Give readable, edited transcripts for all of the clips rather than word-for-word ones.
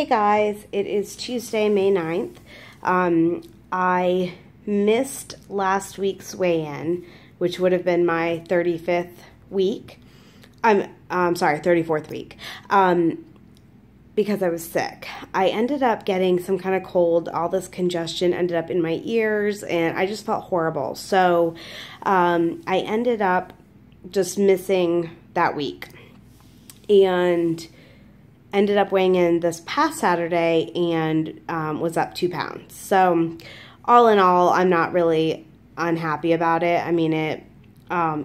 guys, it is Tuesday, May 9th. I missed last week's weigh-in, which would have been my 35th week. I'm sorry, 34th week, because I was sick. I ended up getting some kind of cold. All this congestion ended up in my ears, and I just felt horrible. So I ended up just missing that week, and ended up weighing in this past Saturday and was up 2 pounds. So all in all, I'm not really unhappy about it. I mean, it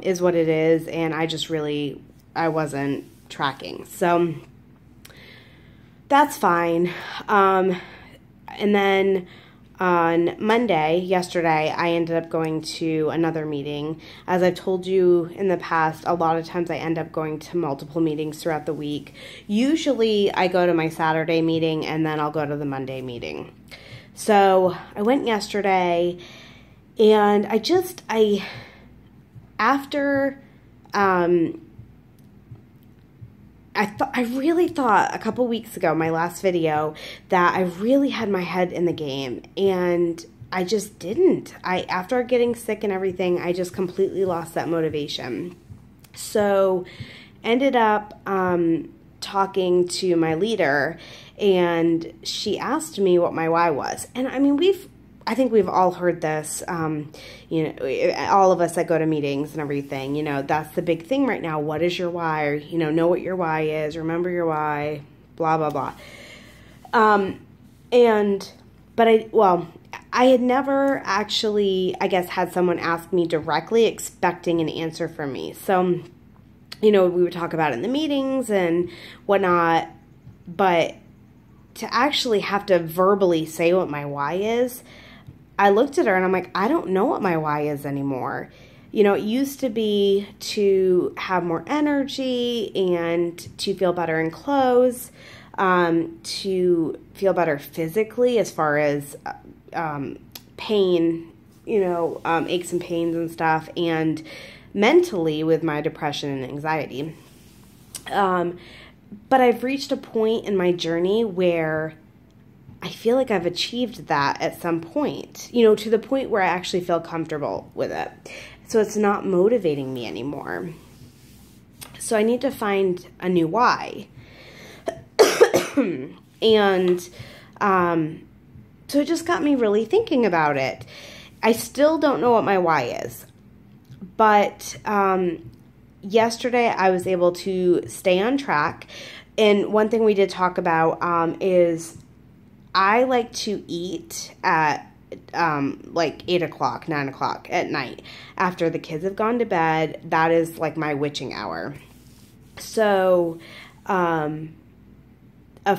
is what it is, and I wasn't tracking. So that's fine. And then on Monday, yesterday, I ended up going to another meeting. As I've told you in the past, a lot of times I end up going to multiple meetings throughout the week. Usually I go to my Saturday meeting and then I'll go to the Monday meeting. So I went yesterday, and I really thought a couple weeks ago, my last video, that I really had my head in the game, and I just didn't. After getting sick and everything, I just completely lost that motivation. So ended up talking to my leader, and she asked me what my why was. And I mean, I think we've all heard this, you know, all of us that go to meetings and everything, you know, that's the big thing right now. What is your why? Or, you know what your why is, remember your why, blah, blah, blah. I had never actually, I guess, had someone ask me directly expecting an answer from me. So, you know, we would talk about it in the meetings and whatnot, but to actually have to verbally say what my why is, I looked at her and I'm like, I don't know what my why is anymore. You know, it used to be to have more energy and to feel better in clothes, to feel better physically as far as pain, you know, aches and pains and stuff, and mentally with my depression and anxiety. But I've reached a point in my journey where I feel like I've achieved that at some point, you know, to the point where I actually feel comfortable with it. So it's not motivating me anymore. So I need to find a new why. And so it just got me really thinking about it. I still don't know what my why is. But yesterday I was able to stay on track. And one thing we did talk about is I like to eat at like 8 o'clock, 9 o'clock at night. After the kids have gone to bed, that is like my witching hour. So a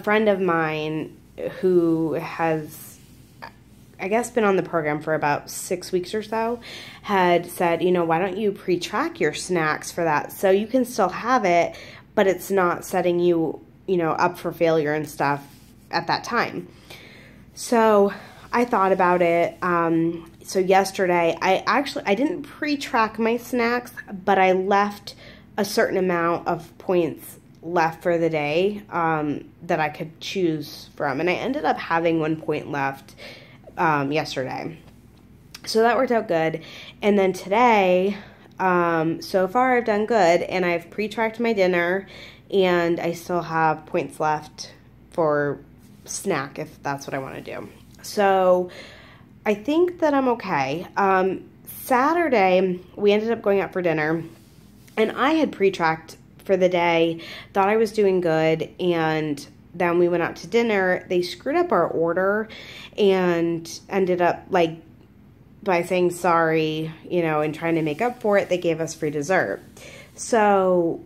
friend of mine who has, I guess, been on the program for about 6 weeks or so, had said, you know, why don't you pre-track your snacks for that so you can still have it, but it's not setting you, you know, up for failure and stuff at that time. So I thought about it. So yesterday, I didn't pre-track my snacks, but I left a certain amount of points left for the day that I could choose from. And I ended up having 1 point left yesterday. So that worked out good. And then today, so far I've done good, and I've pre-tracked my dinner, and I still have points left for snack if that's what I want to do. So I think that I'm okay. Saturday, we ended up going out for dinner, and I had pre-tracked for the day, thought I was doing good, and then we went out to dinner. They screwed up our order and ended up, like, by saying sorry, you know, and trying to make up for it, they gave us free dessert. So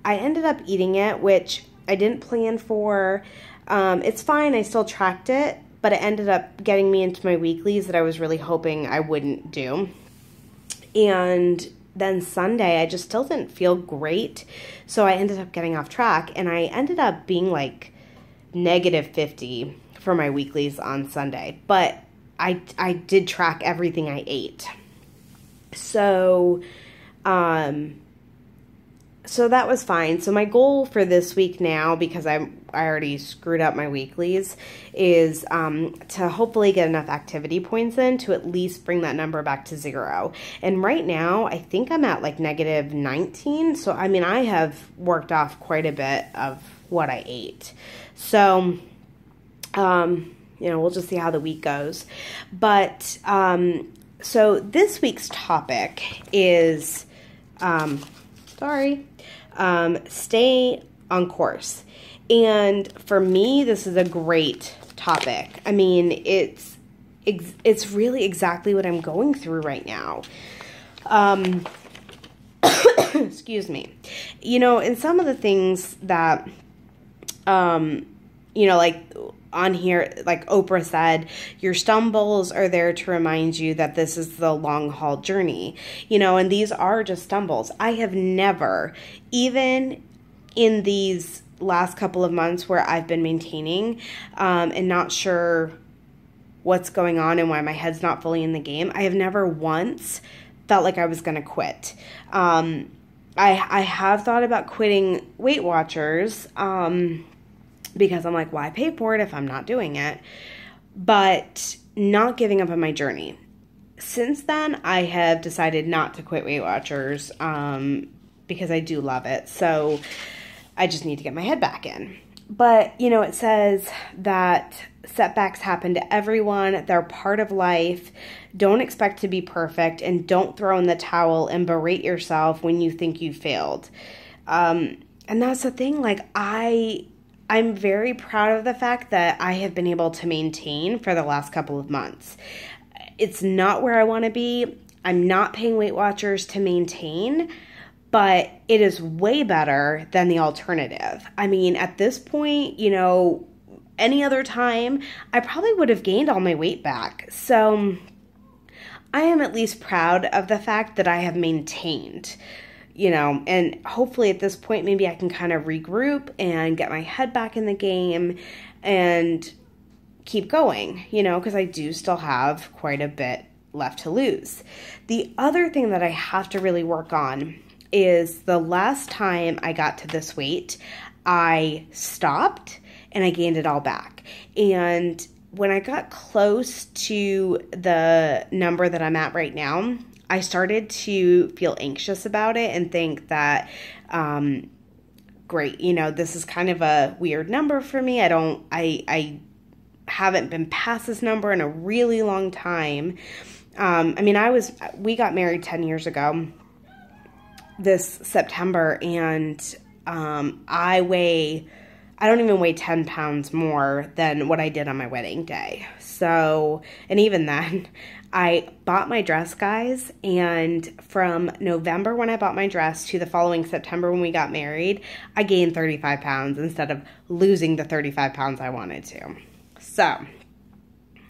I ended up eating it, which I didn't plan for. It's fine, I still tracked it, but it ended up getting me into my weeklies that I was really hoping I wouldn't do. And then Sunday, I just still didn't feel great, so I ended up getting off track, and I ended up being like -50 for my weeklies on Sunday, but I did track everything I ate. So So that was fine. So my goal for this week now, because I already screwed up my weeklies, is to hopefully get enough activity points in to at least bring that number back to 0. And right now, I think I'm at like negative 19. So, I mean, I have worked off quite a bit of what I ate. So, we'll just see how the week goes. But, so this week's topic is, stay on course. And for me, this is a great topic. I mean, it's really exactly what I'm going through right now. Excuse me. And some of the things that, like on here, like Oprah said, your stumbles are there to remind you that this is the long haul journey, and these are just stumbles. I have never, even in these last couple of months where I've been maintaining and not sure what's going on and why my head's not fully in the game, I have never once felt like I was going to quit. I have thought about quitting Weight Watchers, because I'm like, why pay for it if I'm not doing it? But not giving up on my journey. Since then, I have decided not to quit Weight Watchers because I do love it. So I just need to get my head back in. But, it says that setbacks happen to everyone. They're part of life. Don't expect to be perfect, and don't throw in the towel and berate yourself when you think you failed. And that's the thing, like I'm very proud of the fact that I have been able to maintain for the last couple of months. It's not where I want to be. I'm not paying Weight Watchers to maintain, but it is way better than the alternative. I mean, at this point, any other time, I probably would have gained all my weight back. So I am at least proud of the fact that I have maintained. And hopefully at this point, maybe I can kind of regroup and get my head back in the game and keep going, because I do still have quite a bit left to lose. The other thing that I have to really work on is the last time I got to this weight, I stopped and I gained it all back. And when I got close to the number that I'm at right now, I started to feel anxious about it and think that, great, this is kind of a weird number for me. I haven't been past this number in a really long time. We got married 10 years ago this September, and I don't even weigh 10 pounds more than what I did on my wedding day. So, and even then, I bought my dress, guys, and from November when I bought my dress to the following September when we got married, I gained 35 pounds instead of losing the 35 pounds I wanted to. So,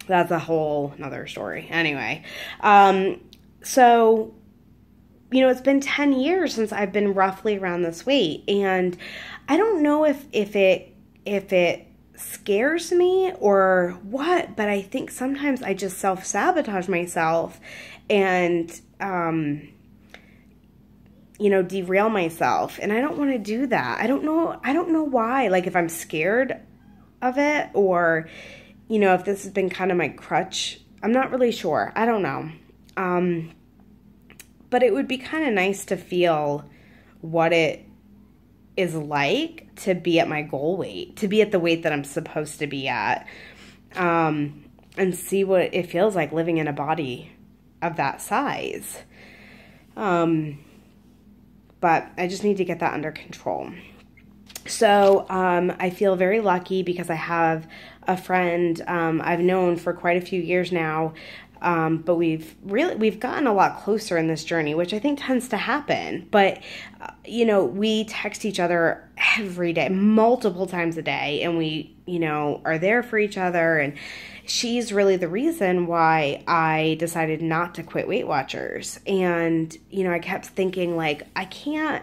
that's a whole nother story. Anyway, so, it's been 10 years since I've been roughly around this weight, and I don't know if it scares me or what, but I think sometimes I just self-sabotage myself and, derail myself, and I don't want to do that. I don't know why, like if I'm scared of it or, if this has been kind of my crutch. I'm not really sure. I don't know. But it would be kind of nice to feel what it is like to be at my goal weight, to be at the weight that I'm supposed to be at, and see what it feels like living in a body of that size. But I just need to get that under control. So I feel very lucky because I have a friend I've known for quite a few years now, but we've gotten a lot closer in this journey, which I think tends to happen. But, we text each other every day, multiple times a day, and we, are there for each other. And she's really the reason why I decided not to quit Weight Watchers. And, I kept thinking, like, I can't,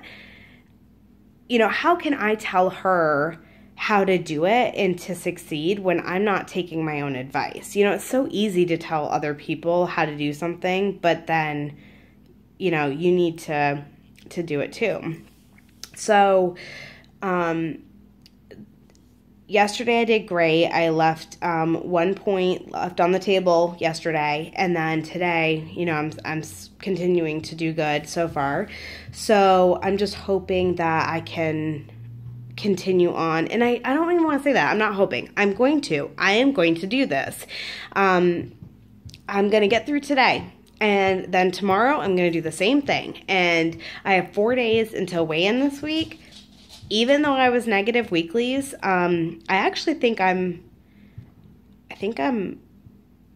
how can I tell her how to do it and to succeed when I'm not taking my own advice? It's so easy to tell other people how to do something, but then, you need to do it too. So, yesterday I did great. I left 1 point left on the table yesterday, and then today, I'm continuing to do good so far. So I'm just hoping that I can continue on. And I don't even want to say that. I'm not hoping. I am going to do this. I'm going to get through today. And then tomorrow I'm going to do the same thing. And I have 4 days until weigh-in this week. Even though I was negative weeklies, I actually think I'm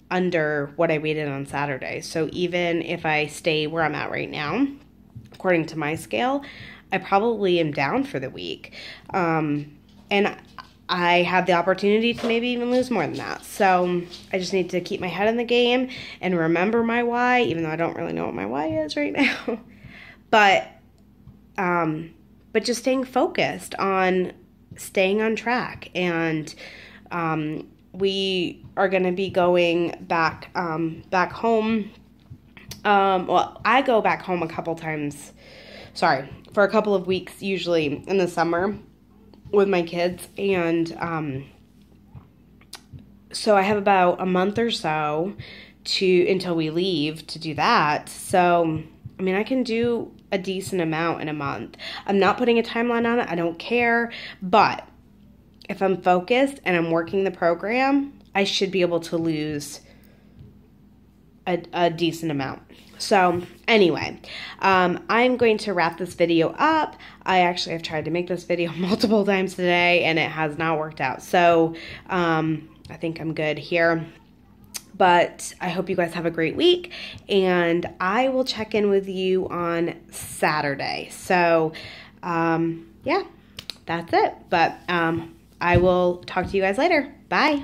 under what I weighted on Saturday. So even if I stay where I'm at right now, according to my scale, I probably am down for the week. And I have the opportunity to maybe even lose more than that. So I just need to keep my head in the game and remember my why, even though I don't really know what my why is right now. But just staying focused on staying on track. And we are going to be going back home. Well, I go back home for a couple of weeks usually in the summer with my kids. And so I have about a month or so until we leave to do that. So, I can do a decent amount in a month. I'm not putting a timeline on it. I don't care. But if I'm focused and I'm working the program, I should be able to lose a decent amount. So anyway, I'm going to wrap this video up. I actually have tried to make this video multiple times today and it has not worked out. So I think I'm good here. But I hope you guys have a great week, and I will check in with you on Saturday. So, yeah, that's it. But I will talk to you guys later. Bye.